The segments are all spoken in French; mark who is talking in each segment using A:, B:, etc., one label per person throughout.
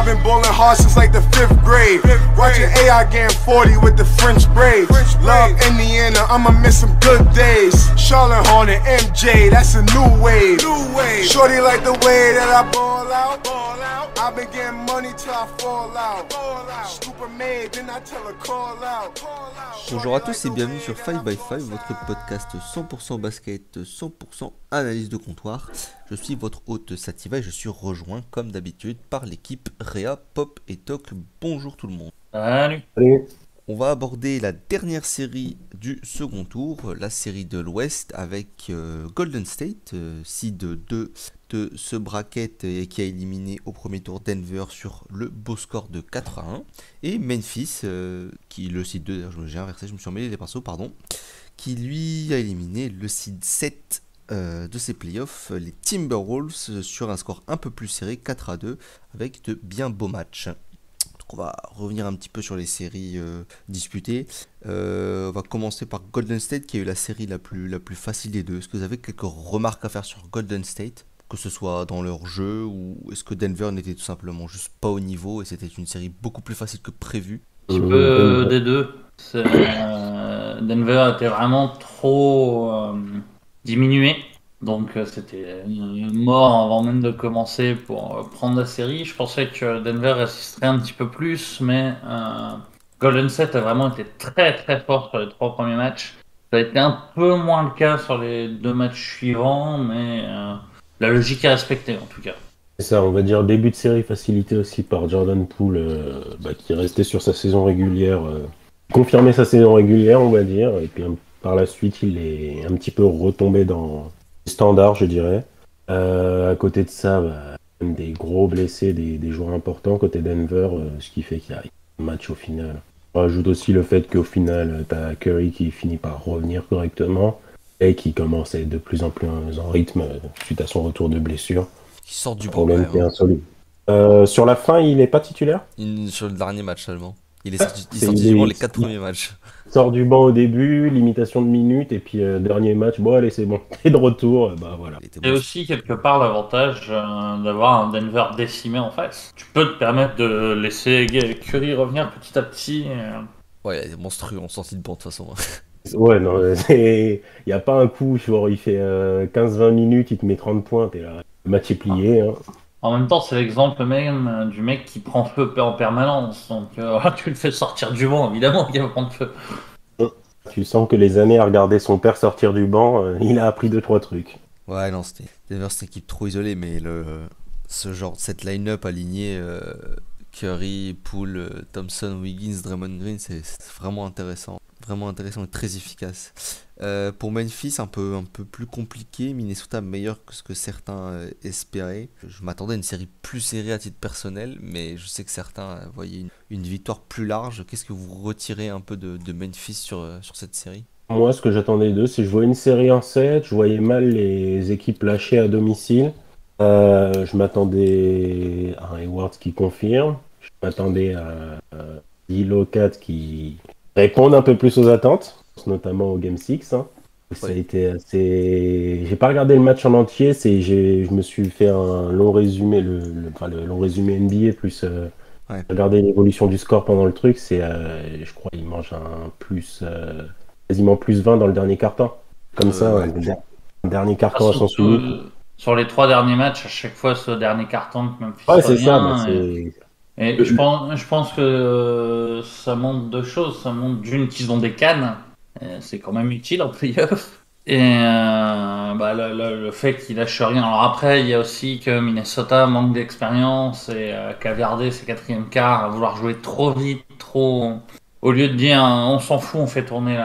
A: I've been bowling hard since like the 5th grade. Watching AI getting 40 with the French braids. Love Indiana, I'ma miss some good days. Charlotte Hornet, MJ, that's a new wave. Shorty like the way that I ball out. I've been getting money till I fall out. Scoop a maid, then I tell her call out.
B: Bonjour à tous et bienvenue sur 5x5, votre podcast 100% basket, 100% analyse de comptoir. Je suis votre hôte Sativa et je suis rejoint comme d'habitude par l'équipe Réa, Pop et Toc. Bonjour tout le monde.
C: Salut.
B: On va aborder la dernière série du second tour, la série de l'Ouest avec Golden State, seed 2 de ce bracket et qui a éliminé au premier tour Denver sur le beau score de 4-1, et Memphis, qui le seed 2, j'ai inversé, je me suis emmêlé les pinceaux, pardon, qui lui a éliminé le seed 7 de ses playoffs, les Timberwolves, sur un score un peu plus serré, 4-2, avec de bien beaux matchs. On va revenir un petit peu sur les séries disputées. On va commencer par Golden State qui a eu la série la plus facile des deux. Est-ce que vous avez quelques remarques à faire sur Golden State, que ce soit dans leur jeu, ou est-ce que Denver n'était tout simplement juste pas au niveau et c'était une série beaucoup plus facile que prévu?
C: Un petit peu des deux. Denver était vraiment trop diminué. Donc c'était mort avant même de commencer pour prendre la série. Je pensais que Denver résisterait un petit peu plus, mais Golden State a vraiment été très très fort sur les 3 premiers matchs. Ça a été un peu moins le cas sur les 2 matchs suivants, mais la logique est respectée en tout cas.
D: C'est ça, on va dire début de série facilité aussi par Jordan Poole, qui est resté sur sa saison régulière, confirmé sa saison régulière on va dire, et puis par la suite il est un petit peu retombé dans standard, je dirais. À côté de ça, même des gros blessés, des joueurs importants côté Denver, ce qui fait qu'il y a un match au final. On rajoute aussi le fait qu'au final, tu as Curry qui finit par revenir correctement et qui commence à être de plus en plus en rythme suite à son retour de blessure.
B: Qui sort du banc.
D: Problème qui est insoluble. Sur la fin, il n'est pas titulaire ?
B: Sur le dernier match seulement. Il est sorti du banc les 4 premiers matchs.
D: Sort du banc au début, limitation de minutes, et puis dernier match, bon allez c'est bon, t'es de retour, voilà.
C: Et aussi quelque part l'avantage d'avoir un Denver décimé en face. Tu peux te permettre de laisser Curry revenir petit à petit.
B: Ouais, il est monstrueux en sortie de banc de toute façon.
D: Ouais, non, il n'y a pas un coup, genre, il fait 15-20 minutes, il te met 30 points, t'es là, le match est plié. Hein.
C: En même temps, c'est l'exemple même du mec qui prend feu en permanence. Donc, tu le fais sortir du banc, évidemment, il va prendre feu.
D: Tu sens que les années à regarder son père sortir du banc, il a appris 2-3 trucs.
B: Ouais, non, c'était une équipe trop isolée, mais cette line-up alignée, Curry, Poole, Thompson, Wiggins, Draymond Green, c'est vraiment intéressant. Vraiment intéressant et très efficace. Pour Memphis, un peu plus compliqué. Minnesota meilleur que ce que certains espéraient. Je m'attendais à une série plus serrée à titre personnel, mais je sais que certains voyaient une victoire plus large. Qu'est-ce que vous retirez un peu de Memphis sur cette série ?
D: Moi, ce que j'attendais d'eux, c'est que je voyais une série en 7, je voyais mal les équipes lâchées à domicile. Je m'attendais à un Hayward qui confirme. Je m'attendais à D'Lo 4 qui répondent un peu plus aux attentes, notamment au Game 6. Hein. Ça a été assez... J'ai pas regardé le match en entier, je me suis fait un long résumé, le long résumé NBA, plus regarder l'évolution du score pendant le truc. Je crois qu'il mange quasiment plus 20 dans le dernier quart-temps. Comme ça, un dernier quart-temps à sens unique.
C: Sur les 3 derniers matchs, à chaque fois, ce dernier carton, même
D: ouais, c'est ça.
C: Et je pense que ça montre 2 choses. Ça montre d'une qu'ils ont des cannes, c'est quand même utile en playoff. Et le fait qu'ils lâchent rien. Alors après, il y a aussi que Minnesota manque d'expérience et cavardé ses 4e quarts à vouloir jouer trop vite, au lieu de dire on s'en fout, on fait tourner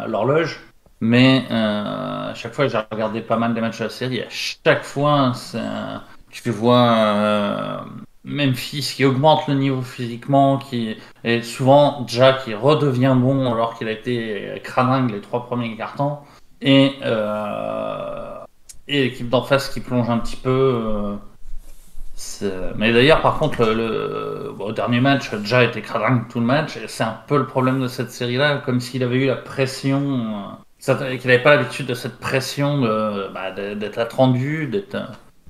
C: l'horloge. Mais à chaque fois, j'ai regardé pas mal des matchs de la série. À chaque fois, tu vois Memphis qui augmente le niveau physiquement, et souvent Jack qui redevient bon alors qu'il a été crâningue les 3 premiers cartons, et l'équipe d'en face qui plonge un petit peu. Mais d'ailleurs, par contre, au dernier match, Ja était crâningue tout le match, et c'est un peu le problème de cette série-là, comme s'il avait eu la pression, qu'il n'avait pas l'habitude de cette pression d'être attendu,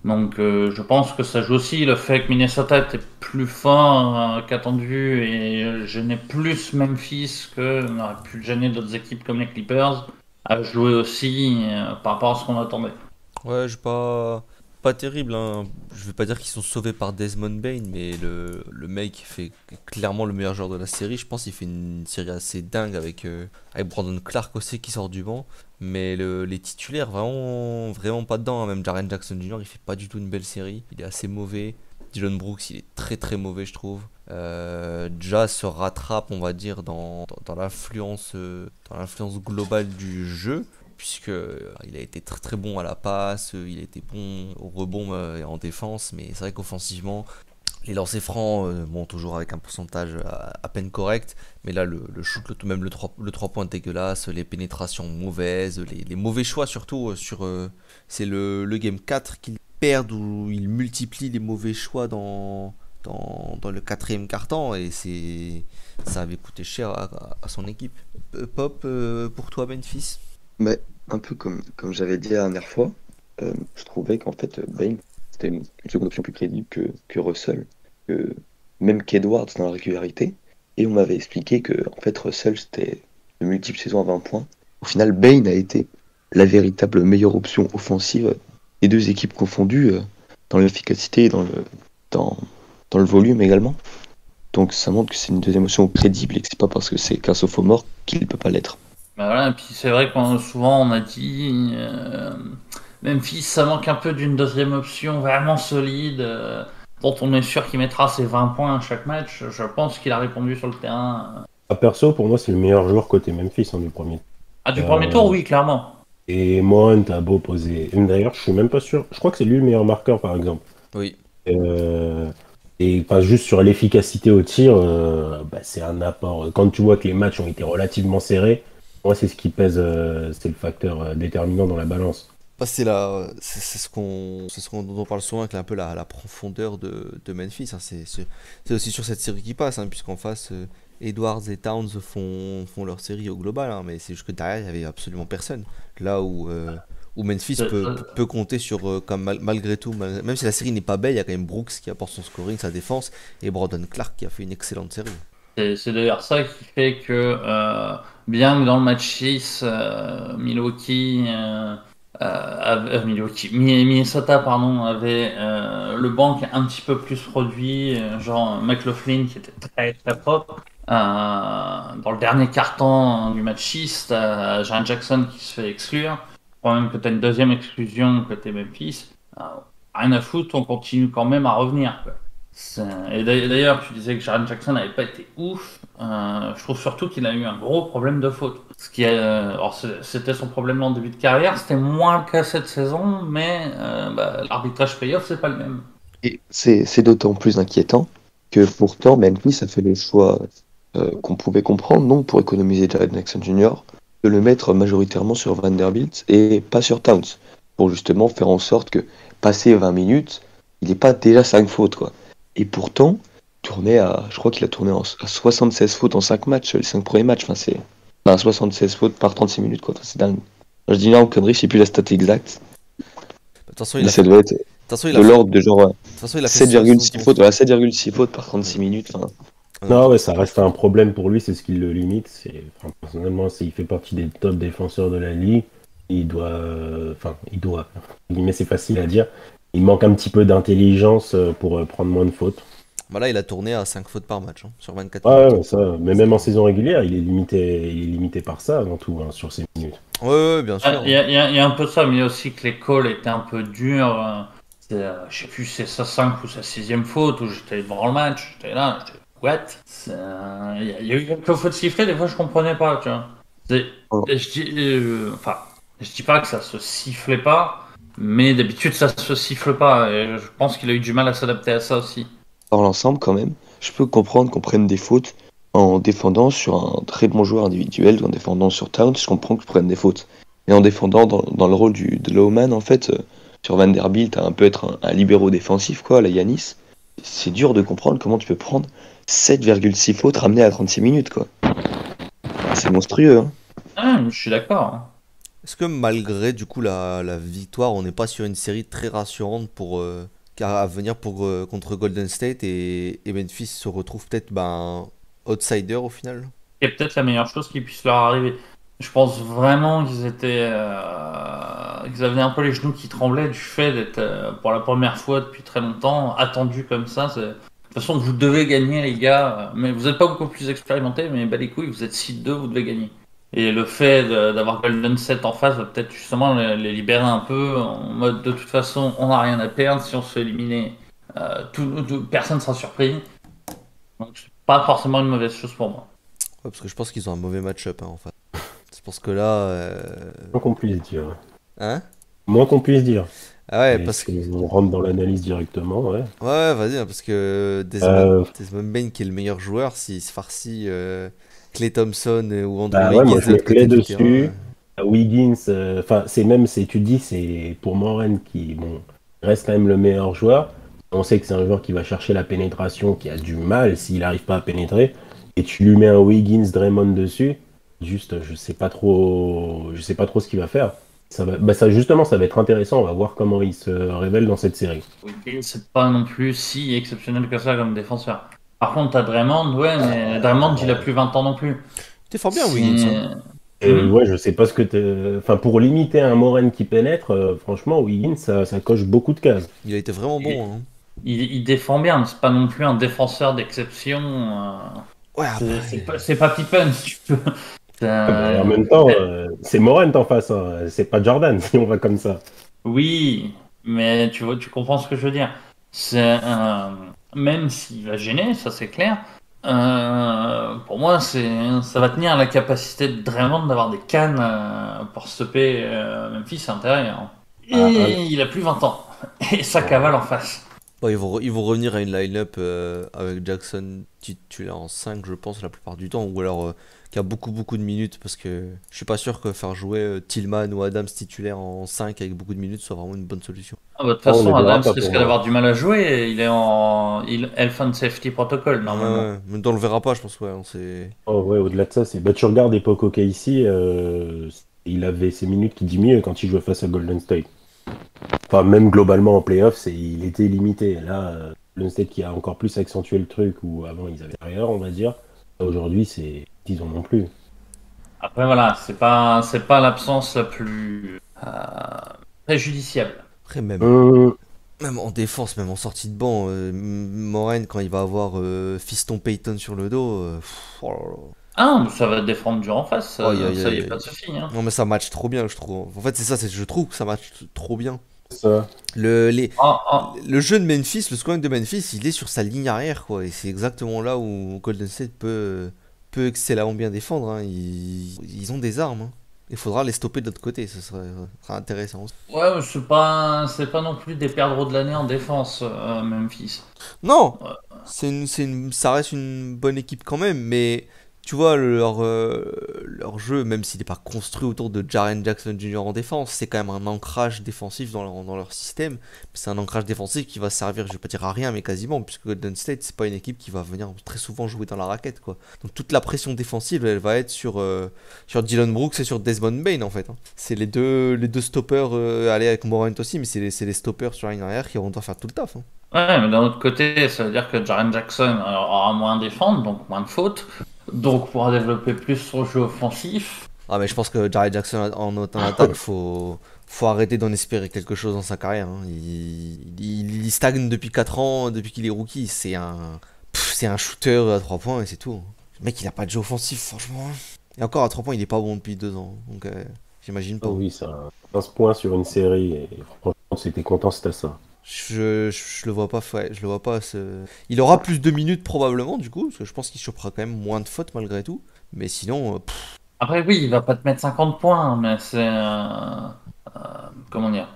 C: Donc je pense que ça joue aussi le fait que Minnesota était plus fort qu'attendu et gênait plus Memphis que n'aurait pu gêner d'autres équipes comme les Clippers, a joué aussi par rapport à ce qu'on attendait.
B: Ouais, pas terrible, hein. Je vais pas dire qu'ils sont sauvés par Desmond Bain, mais le mec fait clairement le meilleur joueur de la série. Je pense qu'il fait une série assez dingue avec Brandon Clark aussi qui sort du banc. Mais les titulaires, vraiment, vraiment pas dedans, hein. Même Jaren Jackson Jr., il fait pas du tout une belle série. Il est assez mauvais. Dylan Brooks, il est très très mauvais, je trouve. Ja se rattrape, on va dire, dans l'influence globale du jeu, puisque il a été très très bon à la passe, il a été bon au rebond et en défense, mais c'est vrai qu'offensivement, les lancers francs, bon, toujours avec un pourcentage à peine correct, mais là, le shoot, même le 3 points dégueulasse, les pénétrations mauvaises, les mauvais choix surtout, c'est le game 4 qu'ils perdent, où ils multiplient les mauvais choix dans le quatrième quart-temps, et ça avait coûté cher à son équipe. Pop, pour toi, Memphis?
E: Mais un peu comme j'avais dit la dernière fois, je trouvais qu'en fait, Bain, c'était une seconde option plus crédible que Russell, que même qu'Edwards dans la régularité. Et on m'avait expliqué que en fait, Russell, c'était de multiples saisons à 20 points. Au final, Bain a été la véritable meilleure option offensive des deux équipes confondues, dans l'efficacité et dans le volume également. Donc ça montre que c'est une deuxième option crédible et que c'est pas parce que c'est qu'un sophomore qu'il ne peut pas l'être.
C: Bah voilà, et puis c'est vrai que souvent on a dit Memphis, ça manque un peu d'une deuxième option vraiment solide, dont on est sûr qu'il mettra ses 20 points à chaque match. Je pense qu'il a répondu sur le terrain.
D: Perso, pour moi, c'est le meilleur joueur côté Memphis du premier.
C: Du premier tour, oui, clairement.
D: Et Mohan, t'as beau poser. D'ailleurs, je suis même pas sûr. Je crois que c'est lui le meilleur marqueur, par exemple.
B: Oui.
D: Et pas juste sur l'efficacité au tir, c'est un apport. Quand tu vois que les matchs ont été relativement serrés, moi, c'est ce qui pèse, c'est le facteur déterminant dans la balance.
B: C'est ce dont on parle souvent, avec un peu la profondeur de Memphis, hein. C'est aussi sur cette série qui passe, hein, puisqu'en face, Edwards et Towns font leur série au global, hein, mais c'est juste que derrière, il n'y avait absolument personne. Là où Memphis peut compter sur, malgré tout, même si la série n'est pas belle, il y a quand même Brooks qui apporte son scoring, sa défense, et Brandon Clark qui a fait une excellente série.
C: C'est d'ailleurs ça qui fait que, bien que dans le match 6, Minnesota avait le banc un petit peu plus produit, genre McLaughlin qui était très très propre. Dans le dernier quart-temps du match 6, t'as Jaren Jackson qui se fait exclure. Je crois même que t'as une deuxième exclusion côté Memphis. Rien à foutre, on continue quand même à revenir, quoi. Et d'ailleurs, tu disais que Jaren Jackson n'avait pas été ouf. Je trouve surtout qu'il a eu un gros problème de faute. Alors c'était son problème en début de carrière, c'était moins le cas cette saison, mais l'arbitrage playoff, c'est pas le même.
E: Et c'est d'autant plus inquiétant que pourtant Memphis a fait le choix qu'on pouvait comprendre, non, pour économiser Jaren Jackson Jr., de le mettre majoritairement sur Vanderbilt et pas sur Towns, pour justement faire en sorte que, passé 20 minutes, il n'ait pas déjà 5 fautes, quoi. Et pourtant, je crois qu'il a tourné à 76 fautes en 5 matchs, les 5 premiers matchs. 76 fautes par 36 minutes, quoi. C'est dingue. Je dis là en connerie, je sais plus la stat exacte.
B: Attention,
E: mais ça doit être de l'ordre de genre 7,6 fautes, 7,6 fautes par 36 minutes.
D: Non, ouais, ça reste un problème pour lui, c'est ce qui le limite. Personnellement, il fait partie des top défenseurs de la ligue. Il doit, mais c'est facile à dire. Il manque un petit peu d'intelligence pour prendre moins de fautes.
B: Là, il a tourné à 5 fautes par match, hein, sur 24
D: minutes. Ouais, mais même en saison régulière, il est limité par ça avant tout, hein, sur ses minutes.
B: Ouais, bien sûr.
C: Il y a un peu ça, mais il y a aussi que les calls étaient un peu durs. Je sais plus si c'est sa 5 ou sa 6e faute, où j'étais devant le match, j'étais là, what? Il y a eu quelques fautes sifflées, des fois je comprenais pas, tu vois. Je dis pas que ça se sifflait pas, mais d'habitude ça se siffle pas, et je pense qu'il a eu du mal à s'adapter à ça aussi.
E: Dans l'ensemble, quand même, je peux comprendre qu'on prenne des fautes en défendant sur un très bon joueur individuel, en défendant sur Towns, je comprends que je prenne des fautes. Mais en défendant dans le rôle de Lowman, en fait, sur Vanderbilt, un peu être un libéraux défensif, quoi, la Yanis, c'est dur de comprendre comment tu peux prendre 7,6 fautes ramenées à 36 minutes, quoi. C'est monstrueux, hein.
C: Je suis d'accord.
B: Est-ce que malgré du coup la victoire, on n'est pas sur une série très rassurante à venir contre Golden State et Memphis se retrouve peut-être outsider au final?
C: C'est peut-être la meilleure chose qui puisse leur arriver. Je pense vraiment qu'ils avaient un peu les genoux qui tremblaient du fait d'être pour la première fois depuis très longtemps attendus comme ça. De toute façon, vous devez gagner, les gars. Mais vous n'êtes pas beaucoup plus expérimentés, mais bah les couilles, vous êtes 6-2, vous devez gagner. Et le fait d'avoir Golden State en face va peut-être justement les libérer un peu en mode de toute façon, on n'a rien à perdre. Si on se fait éliminer, personne ne sera surpris. Donc, c'est pas forcément une mauvaise chose pour moi.
B: Ouais, parce que je pense qu'ils ont un mauvais match-up en fait. Je pense que là.
D: Moins qu'on puisse dire.
B: Hein?
D: Moins qu'on puisse dire.
B: Ah ouais,
D: Et
B: parce que.
D: si on rentre dans l'analyse directement, ouais.
B: Ouais, vas-y, hein, parce que Desmond Bain, qui est le meilleur joueur, s'il se farcit Klay Thompson ou Andrew
D: Bah ouais,
B: Wiggins
D: moi
B: de
D: je mets
B: l'autre côté
D: Clay
B: du
D: dessus.
B: terrain.
D: Wiggins, enfin tu dis c'est pour Moren qui bon reste quand même le meilleur joueur. On sait que c'est un joueur qui va chercher la pénétration, qui a du mal s'il n'arrive pas à pénétrer. Et tu lui mets un Wiggins Draymond dessus, juste je sais pas trop ce qu'il va faire. Ça justement ça va être intéressant. On va voir comment il se révèle dans cette série.
C: Wiggins, c'est pas non plus si exceptionnel que ça comme défenseur. Par contre, t'as Draymond, ouais, mais Draymond, il a plus 20 ans non plus.
B: T'es fort bien, Wiggins. Hein.
D: Ouais, je sais pas ce que t'es. Enfin, pour limiter un Moren qui pénètre, franchement, Wiggins, ça coche beaucoup de cases.
B: Il a été vraiment bon. Hein.
C: Il défend bien, mais c'est pas non plus un défenseur d'exception.
B: Ouais, après.
C: C'est pas Pippen, si tu peux.
D: En même temps, c'est Morant en face, hein. C'est pas Jordan si on va comme ça.
C: Oui, mais tu vois, tu comprends ce que je veux dire. Même s'il va gêner, ça c'est clair. Pour moi, ça va tenir à la capacité de Draymond d'avoir des cannes pour stopper Memphis à l'intérieur. Et il a plus 20 ans. Et ça cavale en face.
B: Bon, ils vont revenir à une line-up avec Jackson titulaire en 5, je pense, la plupart du temps, ou alors qui a beaucoup de minutes, parce que je suis pas sûr que faire jouer Tillman ou Adams titulaire en 5 avec beaucoup de minutes soit vraiment une bonne solution.
C: Ah bah, de toute façon, Adams risque d'avoir du mal à jouer, il est en Health and Safety Protocol, normalement.
B: Mais on le verra pas, je pense, ouais.
D: Oh ouais, au-delà de ça, tu regardes l'époque OK ici, il avait ses minutes qui diminuaient quand il jouait face à Golden State. Enfin, même globalement en playoff, il était limité. Là, Golden State qui a encore plus accentué le truc, où avant ils avaient rien, on va dire. Aujourd'hui, disons non plus.
C: Après, voilà, c'est pas l'absence la plus préjudiciable.
B: Après, même en défense, même en sortie de banc, Moren, quand il va avoir Fiston Payton sur le dos, oh là là.
C: Ah, ça va défendre dur en face, ça y est, pas de soucis. Hein.
B: Non, mais ça match trop bien, je trouve. En fait, c'est ça, je trouve que ça match trop bien.
D: Ça.
B: Le jeu de Memphis, le scoring de Memphis, il est sur sa ligne arrière, quoi. Et c'est exactement là où Golden State peut excellemment bien défendre. Hein. Ils ont des armes. Hein. Il faudra les stopper de l'autre côté, ce serait intéressant aussi.
C: Ouais, mais c'est pas non plus des perdreaux de l'année en défense, Memphis.
B: Non, ça reste une bonne équipe quand même, mais tu vois, leur jeu, même s'il n'est pas construit autour de Jaren Jackson Jr. en défense, c'est quand même un ancrage défensif dans leur système. C'est un ancrage défensif qui va servir, je vais pas dire à rien, mais quasiment, puisque Golden State, c'est pas une équipe qui va venir très souvent jouer dans la raquette, quoi. Donc toute la pression défensive, elle va être sur Dillon Brooks et sur Desmond Bain, en fait. Hein. C'est les deux stoppers, aller avec Morant aussi, mais c'est les stoppers sur la ligne arrière qui vont devoir faire tout le taf. Hein.
C: Ouais, mais d'un autre côté, ça veut dire que Jaren Jackson aura moins à défendre, donc moins de fautes. Donc pourra développer plus son jeu offensif.
B: Ah mais je pense que Jaren Jackson en attaque, faut arrêter d'en espérer quelque chose dans sa carrière. Hein. Il stagne depuis 4 ans, depuis qu'il est rookie. C'est un shooter à 3 points et c'est tout. Le mec il a pas de jeu offensif franchement. Et encore à 3 points il est pas bon depuis 2 ans. Donc j'imagine pas.
D: Oui, ça 15 points sur une série et franchement c'était content c'était ça.
B: Je le vois pas, ouais, je le vois pas. Il aura plus de minutes probablement du coup, parce que je pense qu'il chopera quand même moins de fautes malgré tout. Mais sinon.
C: Après oui, il va pas te mettre 50 points, mais c'est comment dire.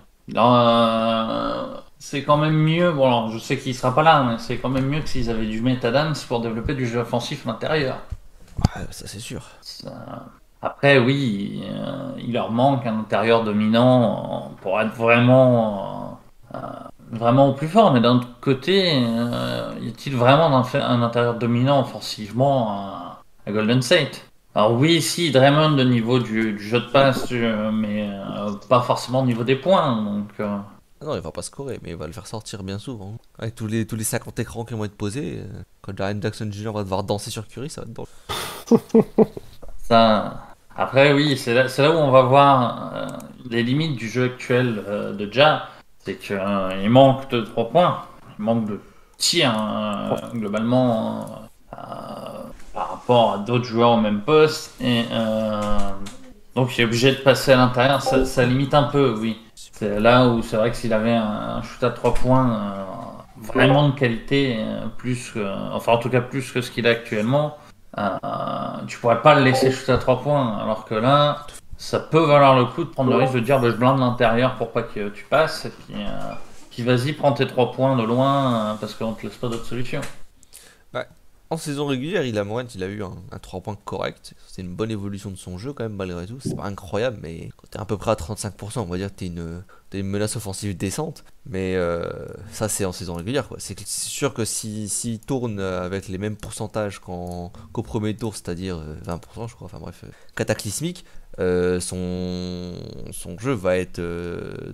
C: C'est quand même mieux. Bon, alors, je sais qu'il sera pas là, mais c'est quand même mieux que s'ils avaient dû mettre Adams pour développer du jeu offensif à l'intérieur.
B: Ouais, ça c'est sûr.
C: Après oui, il leur manque un intérieur dominant pour être vraiment au plus fort, mais d'un autre côté, y a-t-il vraiment un intérieur dominant offensivement à Golden State? Alors oui, si, Draymond au niveau du jeu de passe, mais pas forcément au niveau des points. Donc,
B: Ah non, il va pas scorer, mais il va le faire sortir bien souvent. Avec tous les 50 écrans qui vont être posés, quand Jaren Jackson Jr. va devoir danser sur Curry, ça va être drôle.
C: ça... Après, oui, c'est là où on va voir les limites du jeu actuel de Ja. C'est qu'il manque de 3 points, il manque de tir globalement par rapport à d'autres joueurs au même poste. Et donc il est obligé de passer à l'intérieur, ça limite un peu, oui. C'est là où c'est vrai que s'il avait un shoot à 3 points vraiment de qualité, enfin en tout cas plus que ce qu'il a actuellement, tu pourrais pas le laisser shooter à 3 points. Alors que là, ça peut valoir le coup de prendre le risque de dire bah, je blinde l'intérieur pour pas que tu passes, et puis vas-y, prends tes 3 points de loin parce qu'on te laisse pas d'autre solution.
B: En saison régulière, il a eu un 3 points correct. C'est une bonne évolution de son jeu quand même, malgré tout. C'est pas incroyable, mais quand t'es à peu près à 35%, on va dire que t'es une menace offensive décente. Mais ça, c'est en saison régulière, quoi. C'est sûr que s'il tourne avec les mêmes pourcentages qu'au premier tour, c'est-à-dire 20%, je crois, enfin bref, cataclysmique, son jeu va être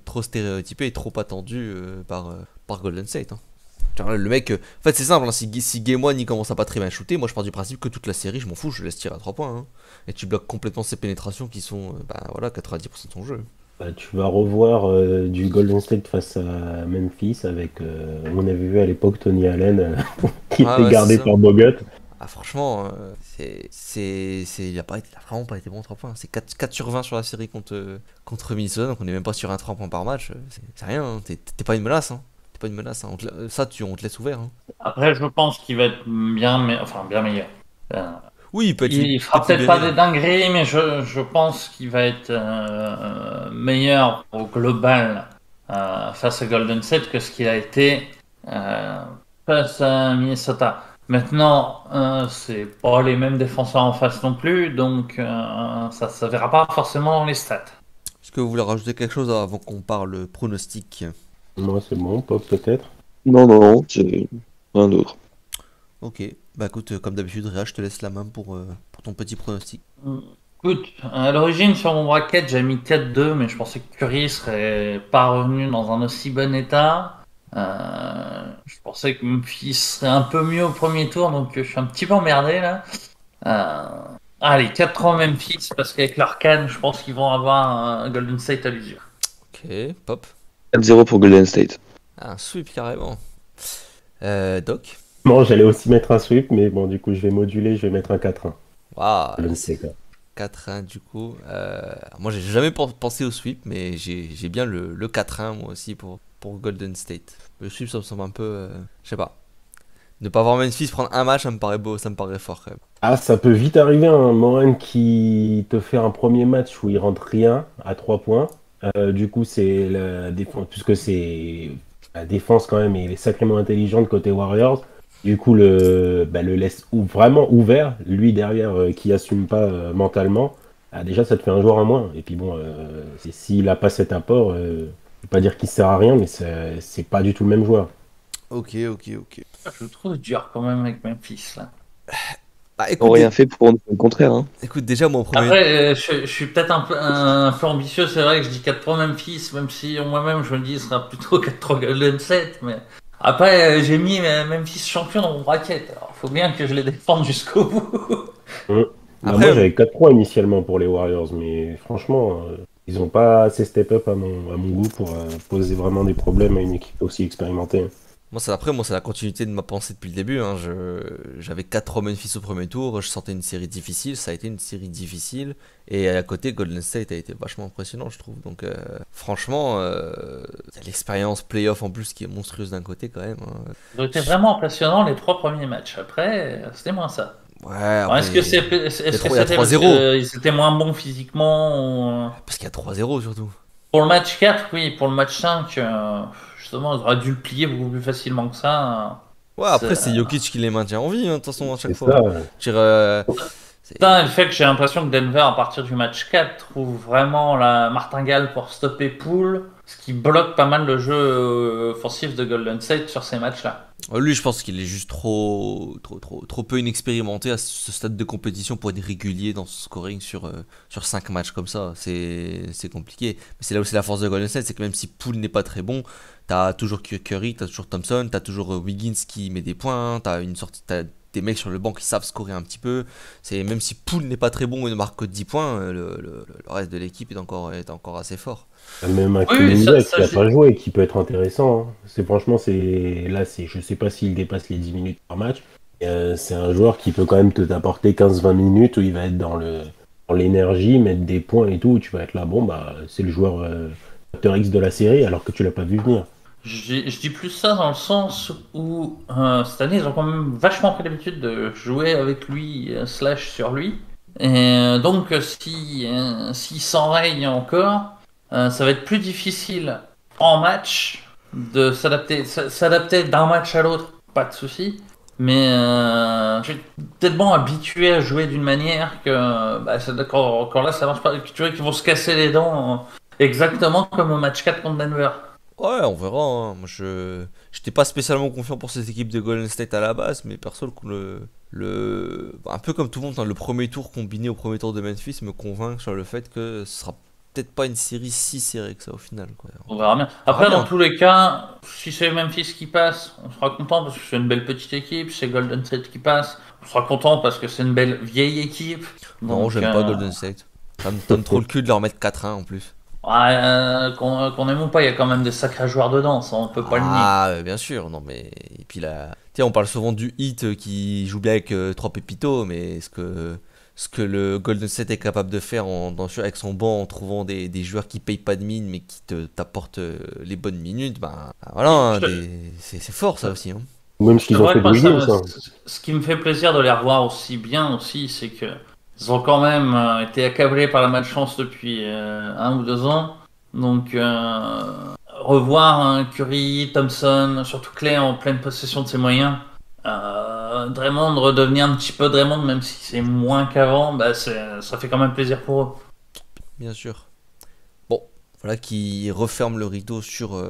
B: trop stéréotypé et trop attendu par Golden State, hein. Le mec, en fait c'est simple, hein, si Game 1 il commence à pas très bien shooter, moi je pars du principe que toute la série je m'en fous, je laisse tirer à 3 points, hein. Et tu bloques complètement ses pénétrations qui sont voilà, 90% de son jeu.
D: Bah, tu vas revoir du Golden State face à Memphis avec, on avait vu à l'époque Tony Allen qui était
B: Ouais,
D: gardé
B: c'est ça.
D: par Bogut.
B: Ah franchement, il a vraiment pas été bon en 3 points. C'est 4 sur 20 sur la série contre Minnesota, donc on est même pas sur un 3 points par match. C'est rien, hein. T'es pas une menace, hein. T'es pas une menace, hein. On te laisse ouvert, hein.
C: Après, je pense qu'il va être bien meilleur. Euh,
B: Oui, il peut être
C: il fera
B: peut-être
C: peut-être pas
B: libéré.
C: des dingueries, mais je pense qu'il va être meilleur au global face à Golden State que ce qu'il a été euh, face à Minnesota. Maintenant, c'est pas les mêmes défenseurs en face non plus, donc ça se verra pas forcément dans les stats.
B: Est-ce que vous voulez rajouter quelque chose avant qu'on parle pronostic?
D: Moi c'est bon, Pop peut-être.
E: Non, non, c'est rien d'autre.
B: Ok, bah écoute, comme d'habitude, Réa, je te laisse la main pour ton petit pronostic.
C: Écoute, à l'origine sur mon bracket, j'ai mis 4-2, mais je pensais que Curry serait pas revenu dans un aussi bon état. Je pensais que Memphis serait un peu mieux au premier tour, donc je suis un petit peu emmerdé là. Allez, 4-3 Memphis, parce qu'avec leur canne, je pense qu'ils vont avoir un Golden State à l'usure.
B: Ok, pop.
E: 4-0 pour Golden State.
B: Ah, un sweep carrément. Doc.
D: Bon, j'allais aussi mettre un sweep, mais bon, du coup, je vais moduler, je vais mettre un 4-1.
B: Waouh,
D: Golden
B: là, c'est
D: State.
B: 4-1 du coup. Moi, j'ai jamais pensé au sweep, mais j'ai bien le 4-1 moi aussi pour Golden State. Le sweep, ça me semble un peu. Je sais pas. Ne pas voir Memphis prendre un match, ça me paraît beau, ça me paraît fort quand même.
D: Ah, ça peut vite arriver, un Morin qui te fait un premier match où il rentre rien à 3 points. Du coup, c'est la défense, puisque c'est la défense quand même, et il est sacrément intelligente côté Warriors. Du coup, le laisse vraiment ouvert, lui derrière qui assume pas mentalement. Ah, déjà, ça te fait un joueur en moins. Et puis bon, s'il a pas cet apport, je vais pas dire qu'il sert à rien, mais c'est pas du tout le même joueur.
B: Ok, ok, ok.
C: Je le trouve dur quand même avec Memphis là.
B: Bah
E: Ils n'ont
B: écoute,
E: rien fait pour nous faire le contraire. Hein.
B: écoute déjà, mon premier.
C: Après, je suis peut-être un peu ambitieux, c'est vrai que je dis 4-3 Memphis, même si moi-même je me dis ce sera plutôt 4-3 Golden State, mais après j'ai mis Memphis champion dans mon bracket, alors faut bien que je les défende jusqu'au bout.
D: Bah,
B: Après,
D: moi, j'avais 4-3 initialement pour les Warriors, mais franchement, ils ont pas assez step up à mon goût pour poser vraiment des problèmes à une équipe aussi expérimentée.
B: moi, c'est la continuité de ma pensée depuis le début, hein. J'avais 4 Memphis au premier tour, je sentais une série difficile, ça a été une série difficile. Et à côté, Golden State a été vachement impressionnant, je trouve. Donc, franchement, l'expérience playoff en plus qui est monstrueuse d'un côté quand même, hein.
C: Ils ont été vraiment impressionnants les 3 premiers matchs, après c'était moins ça.
B: Ouais,
C: Alors,
B: après,
C: est-ce que
B: il y a
C: c'était
B: 3-0.
C: parce qu'ils étaient moins bons physiquement ou...
B: Parce qu'il y a 3-0 surtout.
C: Pour le match 4, oui, pour le match 5, justement, ils auraient dû le plier beaucoup plus facilement que ça.
B: Ouais, après, c'est Jokic qui les maintient en vie, hein, de toute façon, à chaque
D: C'est
B: fois.
D: ça.
B: Je veux dire,
C: Putain, le fait que j'ai l'impression que Denver, à partir du match 4, trouve vraiment la martingale pour stopper Poole, ce qui bloque pas mal le jeu offensif de Golden State sur ces matchs-là.
B: Lui, je pense qu'il est juste trop peu inexpérimenté à ce stade de compétition pour être régulier dans ce scoring sur 5 matchs comme ça. C'est compliqué. Mais c'est là où c'est la force de Golden State, c'est que même si Poole n'est pas très bon, t'as toujours Curry, t'as toujours Thompson, t'as toujours Wiggins qui met des points, t'as des mecs sur le banc qui savent scorer un petit peu. Même si Poole n'est pas très bon et ne marque que 10 points, le reste de l'équipe est encore assez fort.
D: Même un Kuminga qui n'a pas joué, qui peut être intéressant. Hein. Je sais pas s'il dépasse les 10 minutes par match. C'est un joueur qui peut quand même t'apporter 15-20 minutes où il va être dans l'énergie, mettre des points et tout. Où tu vas être là, c'est le joueur facteur X de la série alors que tu l'as pas vu venir.
C: Je dis plus ça dans le sens où cette année ils ont quand même vachement pris l'habitude de jouer avec lui / sur lui. Et donc s'il s'enraye encore, ça va être plus difficile en match de s'adapter d'un match à l'autre, pas de souci. Mais je suis tellement habitué à jouer d'une manière que quand là ça marche pas, tu vois qu'ils vont se casser les dents exactement comme au match 4 contre Denver.
B: Ouais, on verra. Hein. Moi, j'étais pas spécialement confiant pour cette équipe de Golden State à la base, mais perso, un peu comme tout le monde, hein, le premier tour combiné au premier tour de Memphis me convainc sur le fait que ce sera peut-être pas une série si serrée que ça au final. Quoi.
C: On verra bien. Après, dans tous les cas, si c'est Memphis qui passe, on sera content parce que c'est une belle petite équipe. Si c'est Golden State qui passe, on sera content parce que c'est une belle vieille équipe.
B: Non, j'aime pas Golden State. Ça me donne trop le cul de leur mettre 4-1 en plus.
C: Qu'on aime ou pas, il y a quand même des sacrés joueurs dedans, ça on peut pas le nier.
B: Ah, bien sûr, non mais. Et puis là. Tiens, on parle souvent du Heat qui joue bien avec 3 pépitos, mais ce que le Golden State est capable de faire avec son banc en trouvant des joueurs qui payent pas de mine mais qui t'apportent les bonnes minutes, voilà, c'est fort ça aussi. Hein.
D: Même ce qu'ils ont fait de Wiggins.
C: Ce qui me fait plaisir de les revoir aussi bien aussi, c'est que ils ont quand même été accablés par la malchance depuis 1 ou 2 ans. Donc, revoir Curry, Thompson, surtout Clay en pleine possession de ses moyens. Draymond redevenir un petit peu Draymond, même si c'est moins qu'avant, ça fait quand même plaisir pour eux.
B: Bien sûr. Bon, voilà qui referme le rideau sur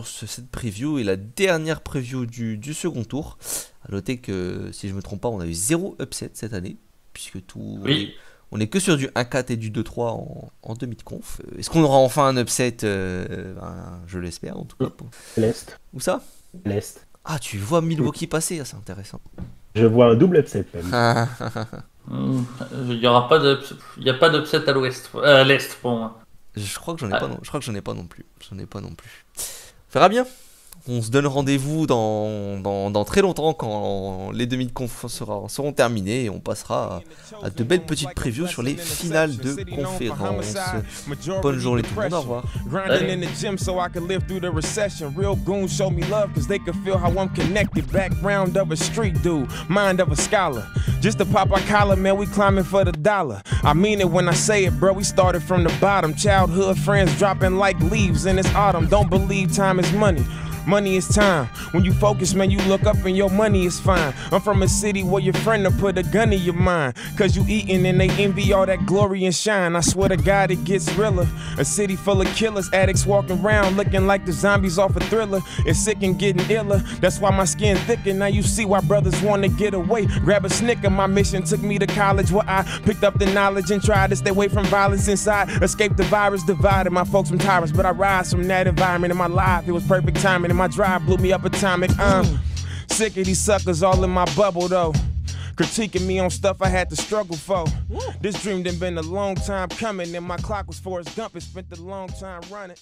B: cette preview et la dernière preview du second tour. À noter que, si je me trompe pas, on a eu 0 upset cette année. Puisque
C: oui.
B: On est que sur du 1-4 et du 2-3 en demi de conf. Est-ce qu'on aura enfin un upset je l'espère en tout cas.
D: L'Est.
B: Où ça?
D: L'Est.
B: Ah, tu vois Milwaukee passer, c'est intéressant.
D: Je vois un double upset même.
C: Il n'y a pas d'upset à l'Est pour moi.
B: Je crois que j'en ai pas non plus. On verra bien. On se donne rendez-vous dans très longtemps quand les demi-conf seront terminés et on passera à de belles petites previews sur les finales de conférence. Bonne journée tout le monde, au revoir.
A: Grinding in the gym so I could live through the recession. Real goons show me love cause they could feel how I'm connected. Background of a street dude, mind of a scholar. Just to pop our collar, man, we climbing for the dollar. I mean it when I say it, bro, we started from the bottom. Childhood friends dropping like leaves in this autumn. Don't believe time is money. Money is time. When you focus, man, you look up and your money is fine. I'm from a city where your friend will put a gun in your mind. Cause you eatin' and they envy all that glory and shine. I swear to God it gets realer. A city full of killers, addicts walking around looking like the zombies off a Thriller. It's sick and getting iller. That's why my skin thicken. Now you see why brothers wanna get away. Grab a Snicker. My mission took me to college where I picked up the knowledge and tried to stay away from violence inside. Escape the virus divided. My folks from tyrants, but I rise from that environment. In my life, it was perfect timing. And my drive blew me up atomic. Sick of these suckers all in my bubble though. Critiquing me on stuff I had to struggle for. This dream done been a long time coming, and my clock was Forrest Gump. It spent a long time running.